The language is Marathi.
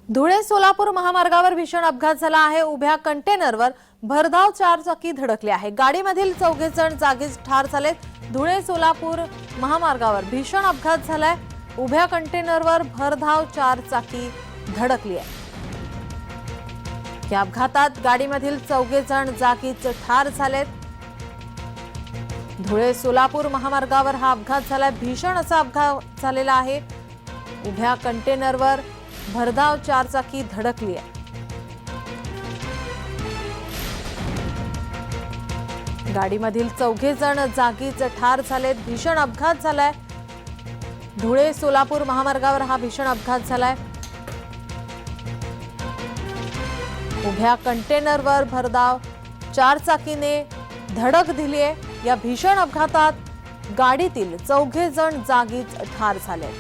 धुळे सोलापूर महामार्गावर भीषण अपघात झाला आहे। उभ्या कंटेनरवर भरधाव चारचाकी धडकली आहे। गाडीमधील 4 जण जागीच ठार झालेत। धुळे सोलापूर महामार्गावर भीषण अपघात झालाय। उभ्या कंटेनरवर भरधाव चारचाकी धडकली आहे। या अपघातात गाडीमधील 4 जण जागीच ठार झालेत। धुळे सोलापूर महामार्गावर हा अपघात झालाय। भीषण असा अपघात झालेला आहे। उभ्या कंटेनरवर भरधाव चारचाकी धडकली आहे। गाडीमधील 4 जण जागीच ठार झालेत। भीषण अपघात झालाय। धुळे सोलापूर महामार्गावर हा भीषण अपघात झालाय। उभ्या कंटेनरवर भरधाव चारचाकीने धडक दिली आहे। या भीषण अपघातात गाडीतील 4 जण जागीच ठार झाले।